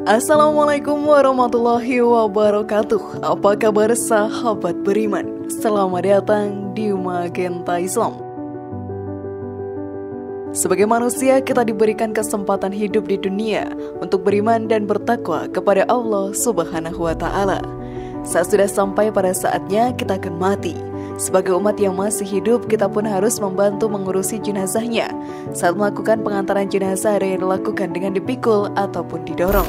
Assalamualaikum warahmatullahi wabarakatuh. Apa kabar sahabat beriman? Selamat datang di Magenta Islam. Sebagai manusia, kita diberikan kesempatan hidup di dunia untuk beriman dan bertakwa kepada Allah Subhanahu wa Ta'ala. Saat sudah sampai pada saatnya, kita akan mati. Sebagai umat yang masih hidup, kita pun harus membantu mengurusi jenazahnya. Saat melakukan pengantaran jenazah, ada yang dilakukan dengan dipikul ataupun didorong.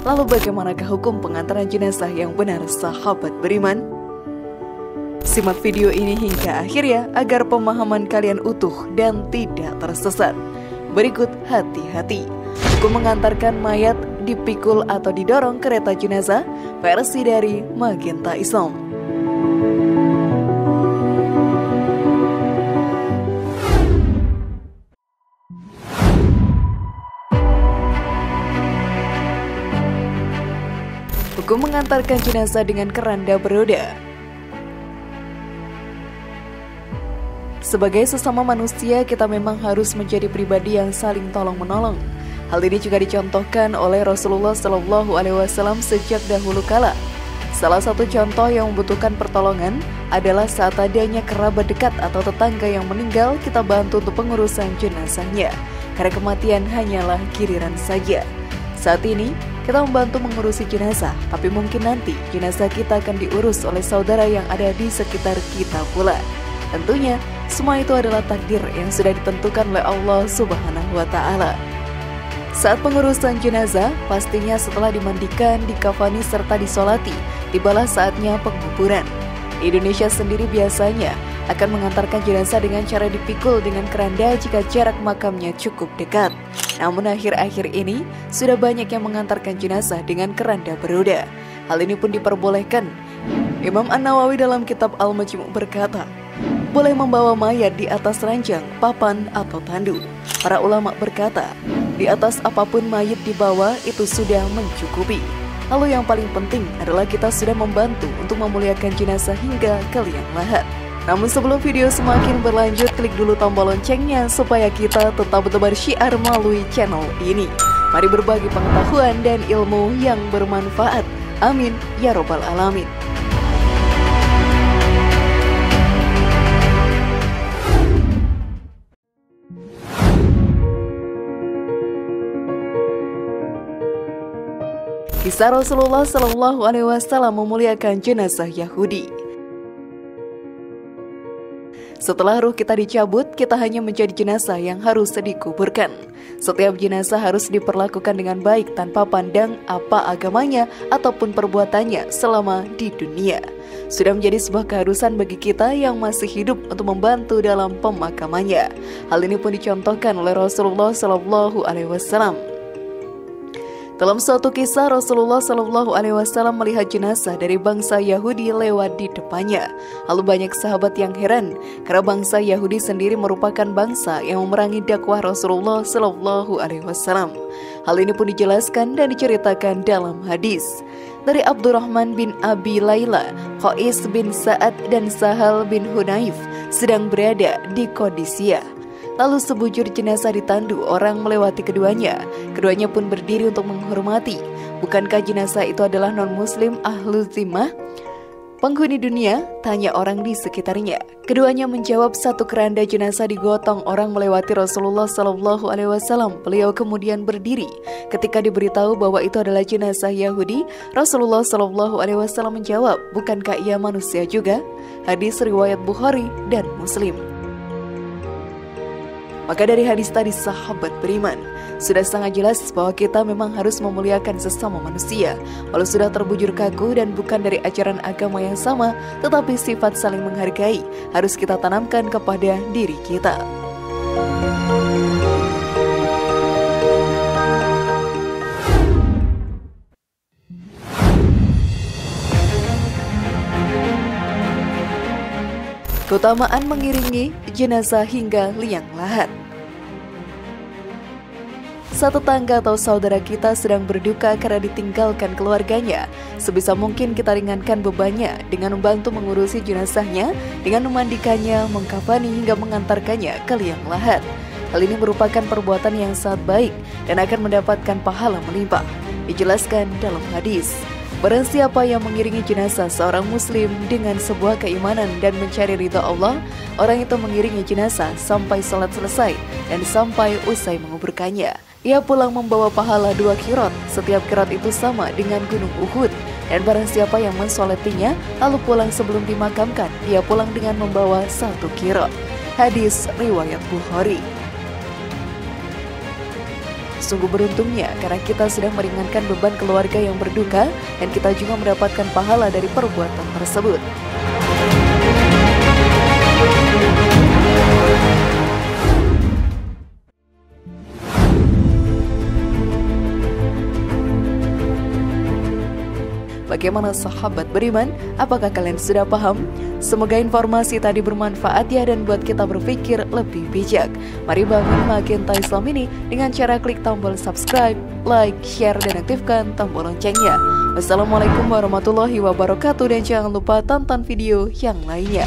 Lalu bagaimanakah hukum pengantaran jenazah yang benar, sahabat beriman? Simak video ini hingga akhir ya, agar pemahaman kalian utuh dan tidak tersesat. Berikut hati-hati. Hukum mengantarkan mayat, dipikul atau didorong kereta jenazah, versi dari Magenta Islam. Hukum mengantarkan jenazah dengan keranda beroda. Sebagai sesama manusia, kita memang harus menjadi pribadi yang saling tolong-menolong. Hal ini juga dicontohkan oleh Rasulullah SAW sejak dahulu kala. Salah satu contoh yang membutuhkan pertolongan adalah saat adanya kerabat dekat atau tetangga yang meninggal, kita bantu untuk pengurusan jenazahnya. Karena kematian hanyalah giliran saja. Saat ini, kita membantu mengurusi jenazah, tapi mungkin nanti jenazah kita akan diurus oleh saudara yang ada di sekitar kita pula. Tentunya, semua itu adalah takdir yang sudah ditentukan oleh Allah Subhanahu wa Ta'ala. Saat pengurusan jenazah, pastinya setelah dimandikan, dikafani, serta disolati, tibalah saatnya penguburan. Di Indonesia sendiri biasanya akan mengantarkan jenazah dengan cara dipikul dengan keranda jika jarak makamnya cukup dekat. Namun akhir-akhir ini, sudah banyak yang mengantarkan jenazah dengan keranda beroda. Hal ini pun diperbolehkan. Imam An-Nawawi dalam kitab Al-Majmu' berkata, boleh membawa mayat di atas ranjang, papan, atau tandu. Para ulama berkata, di atas apapun mayat dibawa itu sudah mencukupi. Lalu yang paling penting adalah kita sudah membantu untuk memuliakan jenazah hingga ke liang lahat. Namun sebelum video semakin berlanjut, klik dulu tombol loncengnya supaya kita tetap bertebar syiar melalui channel ini. Mari berbagi pengetahuan dan ilmu yang bermanfaat. Amin ya robbal alamin. Kisah Rasulullah SAW memuliakan jenazah Yahudi. Setelah ruh kita dicabut, kita hanya menjadi jenazah yang harus dikuburkan. Setiap jenazah harus diperlakukan dengan baik tanpa pandang apa agamanya ataupun perbuatannya selama di dunia. Sudah menjadi sebuah keharusan bagi kita yang masih hidup untuk membantu dalam pemakamannya. Hal ini pun dicontohkan oleh Rasulullah SAW. Dalam suatu kisah, Rasulullah SAW melihat jenazah dari bangsa Yahudi lewat di depannya. Lalu banyak sahabat yang heran, karena bangsa Yahudi sendiri merupakan bangsa yang memerangi dakwah Rasulullah SAW. Hal ini pun dijelaskan dan diceritakan dalam hadis. Dari Abdurrahman bin Abi Layla, Qais bin Sa'ad dan Sahal bin Hunayf sedang berada di Qadisiyah. Lalu sebujur jenazah ditandu, orang melewati keduanya. Keduanya pun berdiri untuk menghormati. Bukankah jenazah itu adalah non-muslim ahlu zimmah, penghuni dunia? Tanya orang di sekitarnya. Keduanya menjawab, satu keranda jenazah digotong orang melewati Rasulullah SAW. Beliau kemudian berdiri. Ketika diberitahu bahwa itu adalah jenazah Yahudi, Rasulullah SAW menjawab, bukankah ia manusia juga? Hadis riwayat Bukhari dan Muslim. Maka dari hadis tadi, sahabat beriman, sudah sangat jelas bahwa kita memang harus memuliakan sesama manusia. Walau sudah terbujur kaku dan bukan dari ajaran agama yang sama, tetapi sifat saling menghargai harus kita tanamkan kepada diri kita. Keutamaan mengiringi jenazah hingga liang lahat. Saat tetangga atau saudara kita sedang berduka karena ditinggalkan keluarganya, sebisa mungkin kita ringankan bebannya dengan membantu mengurusi jenazahnya, dengan memandikannya, mengkafani hingga mengantarkannya ke liang lahat. Hal ini merupakan perbuatan yang sangat baik dan akan mendapatkan pahala melimpah. Dijelaskan dalam hadis, barang siapa yang mengiringi jenazah seorang muslim dengan sebuah keimanan dan mencari ridha Allah, orang itu mengiringi jenazah sampai salat selesai dan sampai usai menguburkannya. Ia pulang membawa pahala 2 qirot, setiap qirot itu sama dengan gunung Uhud. Dan barang siapa yang mensolatinya lalu pulang sebelum dimakamkan, dia pulang dengan membawa 1 qirot. Hadis riwayat Bukhari. Sungguh beruntungnya karena kita sedang meringankan beban keluarga yang berduka dan kita juga mendapatkan pahala dari perbuatan tersebut. Bagaimana sahabat beriman? Apakah kalian sudah paham? Semoga informasi tadi bermanfaat ya dan buat kita berpikir lebih bijak. Mari bangun Magenta Islam ini dengan cara klik tombol subscribe, like, share, dan aktifkan tombol loncengnya. Wassalamualaikum warahmatullahi wabarakatuh dan jangan lupa tonton video yang lainnya.